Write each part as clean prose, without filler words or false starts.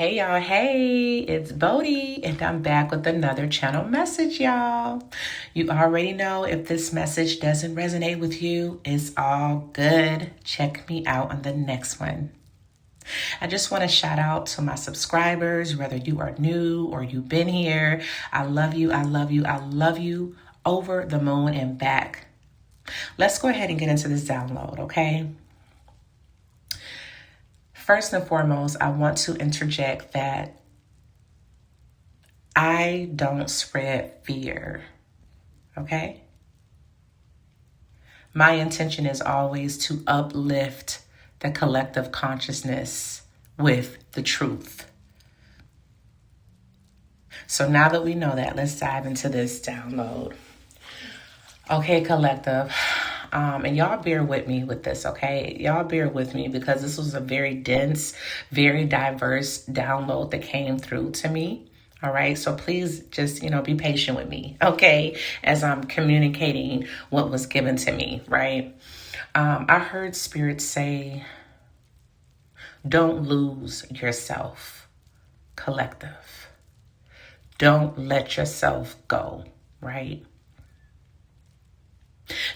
Hey y'all, hey, it's Bodhi, and I'm back with another channel message, y'all. You already know if this message doesn't resonate with you, it's all good. Check me out on the next one. I just want to shout out to my subscribers, whether you are new or you've been here. I love you, I love you, I love you over the moon and back. Let's go ahead and get into this download, okay? First and foremost, I want to interject that I don't spread fear, okay? My intention is always to uplift the collective consciousness with the truth. So now that we know that, let's dive into this download. Okay, collective. And y'all bear with me with this, okay? Y'all bear with me because this was a very dense, very diverse download that came through to me. All right. So please just, be patient with me, okay? As I'm communicating what was given to me, right? I heard Spirit say, don't lose yourself, collective. Don't let yourself go, right?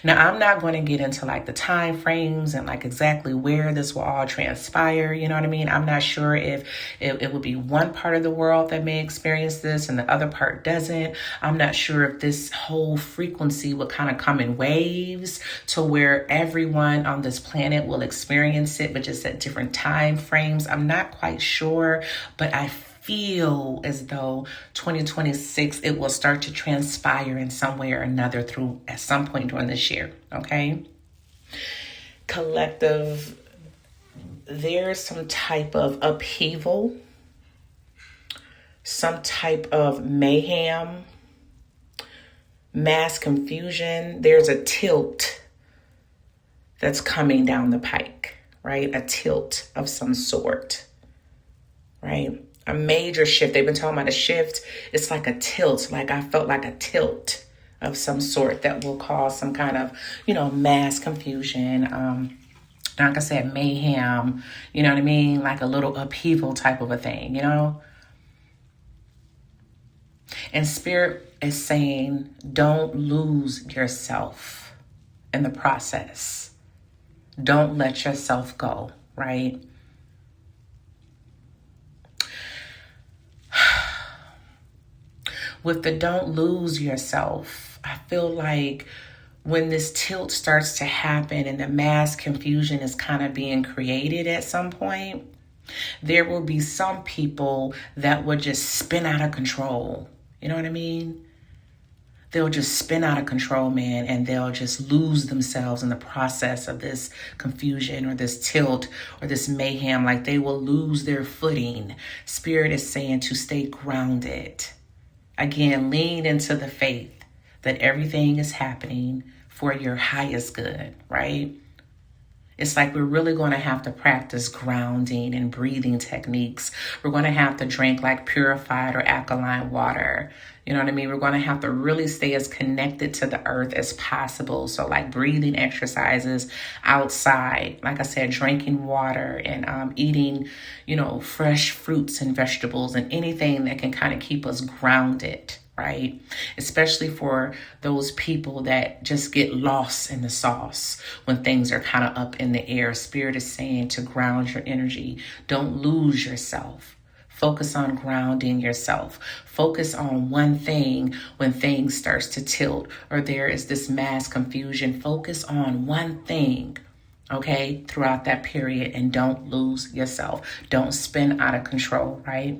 Now, I'm not going to get into like the time frames and like exactly where this will all transpire. You know what I mean? I'm not sure if it would be one part of the world that may experience this and the other part doesn't. I'm not sure if this whole frequency will kind of come in waves to where everyone on this planet will experience it, but just at different time frames. I'm not quite sure, but I feel as though 2026, it will start to transpire in some way or another through at some point during this year, okay? Collective, there's some type of upheaval, some type of mayhem, mass confusion. There's a tilt that's coming down the pike, right? A tilt of some sort, right? A major shift. They've been talking about a shift. It's like a tilt. Like I felt like a tilt of some sort that will cause some kind of, mass confusion. Like I said, mayhem, you know what I mean? Like a little upheaval type of a thing, And Spirit is saying, don't lose yourself in the process. Don't let yourself go, right? With the don't lose yourself, I feel like when this tilt starts to happen and the mass confusion is kind of being created at some point, there will be some people that will just spin out of control. You know what I mean? They'll just spin out of control, man, and they'll just lose themselves in the process of this confusion or this tilt or this mayhem. Like they will lose their footing. Spirit is saying to stay grounded. Again, lean into the faith that everything is happening for your highest good, right? It's like we're really going to have to practice grounding and breathing techniques. We're going to have to drink like purified or alkaline water. You know what I mean? We're going to have to really stay as connected to the earth as possible. So like breathing exercises outside, like I said, drinking water and eating, fresh fruits and vegetables and anything that can kind of keep us grounded, right? Especially for those people that just get lost in the sauce when things are kind of up in the air. Spirit is saying to ground your energy. Don't lose yourself. Focus on grounding yourself. Focus on one thing when things starts to tilt or there is this mass confusion. Focus on one thing, okay, throughout that period, and don't lose yourself. Don't spin out of control, right?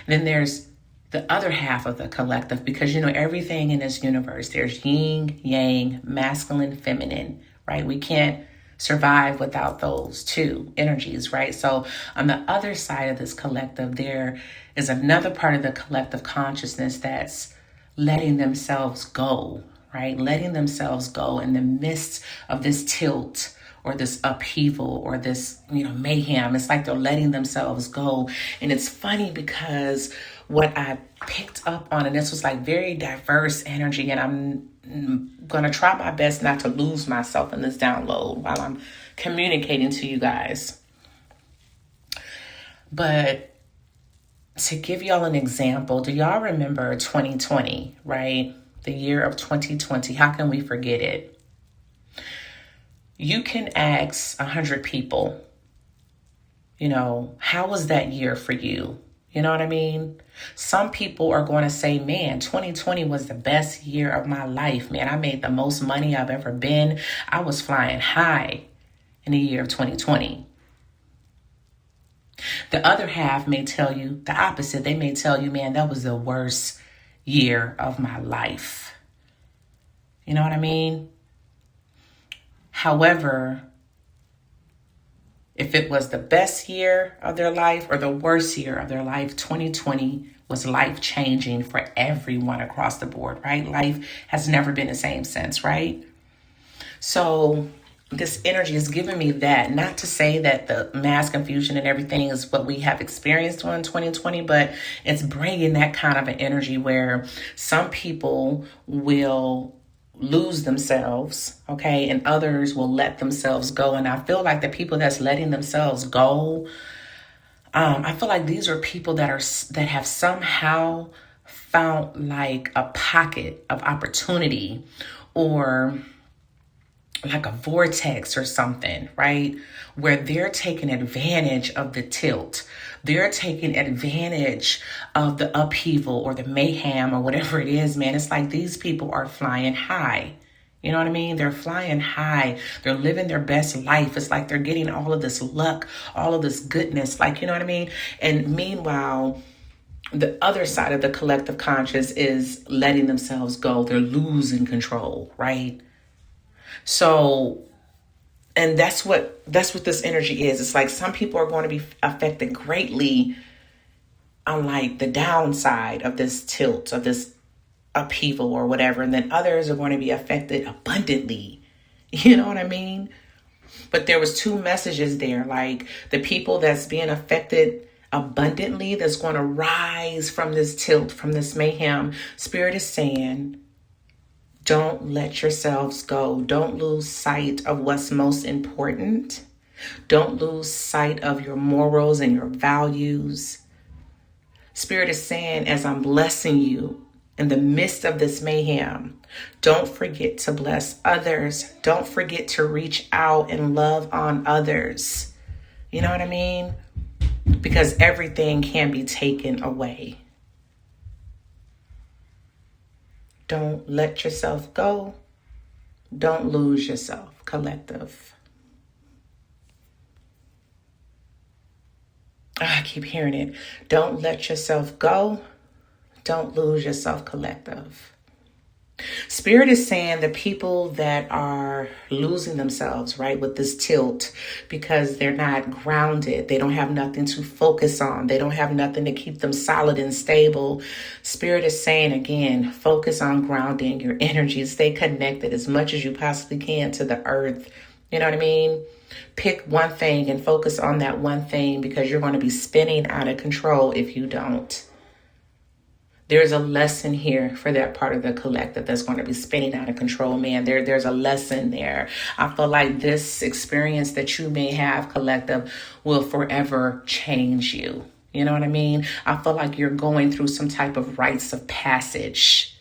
Then there's the other half of the collective, because, everything in this universe, there's yin, yang, masculine, feminine, right? We can't survive without those two energies, right? So on the other side of this collective, there is another part of the collective consciousness that's letting themselves go, right? Letting themselves go in the midst of this tilt or this upheaval or this, mayhem. It's like they're letting themselves go. And it's funny because what I picked up on, and this was like very diverse energy, and I'm going to try my best not to lose myself in this download while I'm communicating to you guys. But to give y'all an example, do y'all remember 2020, right? The year of 2020. How can we forget it? You can ask 100 people, how was that year for you? You know what I mean? Some people are going to say, man, 2020 was the best year of my life. Man, I made the most money I've ever been. I was flying high in the year of 2020. The other half may tell you the opposite. They may tell you, man, that was the worst year of my life. You know what I mean? However, if it was the best year of their life or the worst year of their life, 2020 was life-changing for everyone across the board, right? Life has never been the same since, right? So this energy is giving me that, not to say that the mass confusion and everything is what we have experienced in 2020, but it's bringing that kind of an energy where some people will lose themselves, okay, and others will let themselves go. And I feel like the people that's letting themselves go, I feel like these are people that have somehow found like a pocket of opportunity or like a vortex or something, right? Where they're taking advantage of the tilt. They're taking advantage of the upheaval or the mayhem or whatever it is, man. It's like these people are flying high. You know what I mean? They're flying high. They're living their best life. It's like they're getting all of this luck, all of this goodness. Like, you know what I mean? And meanwhile, the other side of the collective conscious is letting themselves go. They're losing control, right? So, and that's what this energy is. It's like some people are going to be affected greatly on like the downside of this tilt, of this upheaval or whatever. And then others are going to be affected abundantly. You know what I mean? But there was two messages there. Like the people that's being affected abundantly, that's going to rise from this tilt, from this mayhem. Spirit is saying, don't let yourselves go. Don't lose sight of what's most important. Don't lose sight of your morals and your values. Spirit is saying, as I'm blessing you in the midst of this mayhem, don't forget to bless others. Don't forget to reach out and love on others. You know what I mean? Because everything can be taken away. Don't let yourself go. Don't lose yourself, collective. I keep hearing it. Don't let yourself go. Don't lose yourself, collective. Spirit is saying the people that are losing themselves, right, with this tilt because they're not grounded. They don't have nothing to focus on. They don't have nothing to keep them solid and stable. Spirit is saying, again, focus on grounding your energy. Stay connected as much as you possibly can to the earth. You know what I mean? Pick one thing and focus on that one thing because you're going to be spinning out of control if you don't. There's a lesson here for that part of the collective that's going to be spinning out of control, man. There's a lesson there. I feel like this experience that you may have, collective, will forever change you. You know what I mean? I feel like you're going through some type of rites of passage.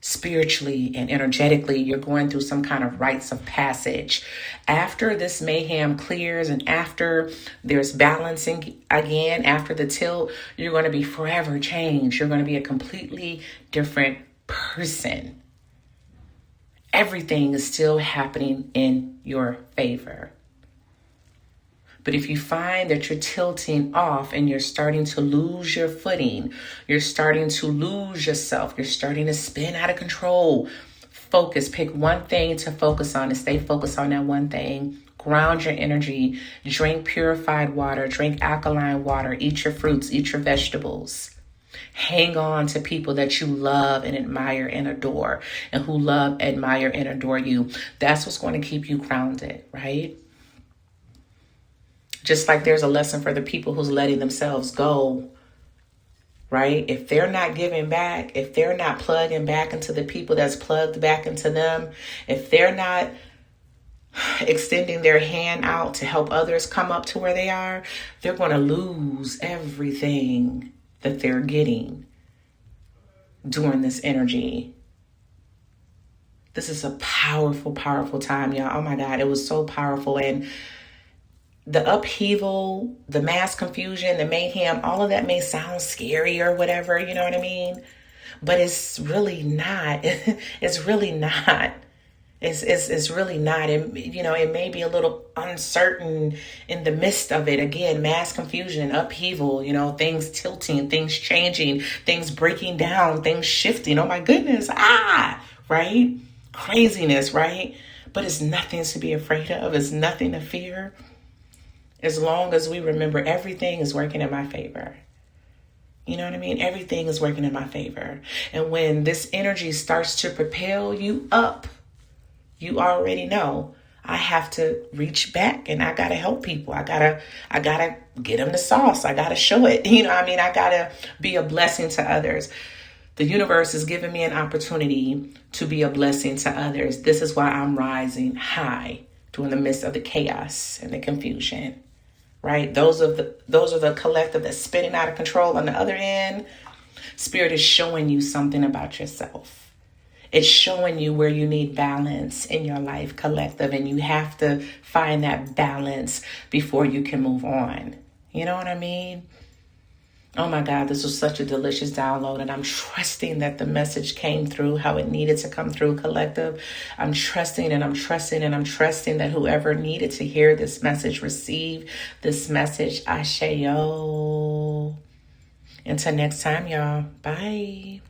Spiritually and energetically, you're going through some kind of rites of passage. After this mayhem clears and after there's balancing again, after the tilt, you're going to be forever changed. You're going to be a completely different person. Everything is still happening in your favor. But if you find that you're tilting off and you're starting to lose your footing, you're starting to lose yourself, you're starting to spin out of control, focus. Pick one thing to focus on and stay focused on that one thing. Ground your energy. Drink purified water. Drink alkaline water. Eat your fruits. Eat your vegetables. Hang on to people that you love and admire and adore, and who love, admire, and adore you. That's what's going to keep you grounded, right? Just like there's a lesson for the people who's letting themselves go, right? If they're not giving back, if they're not plugging back into the people that's plugged back into them, if they're not extending their hand out to help others come up to where they are, they're going to lose everything that they're getting during this energy. This is a powerful, powerful time, y'all. Oh my God, it was so powerful. And the upheaval, the mass confusion, the mayhem, all of that may sound scary or whatever, you know what I mean? But it's really not. It's really not. It's really not. And, you know, it may be a little uncertain in the midst of it. Again, mass confusion, upheaval, you know, things tilting, things changing, things breaking down, things shifting. Oh my goodness. Right? Craziness, right? But it's nothing to be afraid of. It's nothing to fear. As long as we remember everything is working in my favor. You know what I mean? Everything is working in my favor. And when this energy starts to propel you up, you already know I have to reach back and I got to help people. I gotta get them the sauce. I got to show it. You know what I mean? I got to be a blessing to others. The universe is giving me an opportunity to be a blessing to others. This is why I'm rising high during the midst of the chaos and the confusion. Right? Those are the collective that's spinning out of control on the other end. Spirit is showing you something about yourself. It's showing you where you need balance in your life, collective, and you have to find that balance before you can move on. You know what I mean? Oh my God, this was such a delicious download, and I'm trusting that the message came through how it needed to come through, collective. I'm trusting that whoever needed to hear this message, receive this message. Ashayo. Until next time, y'all. Bye.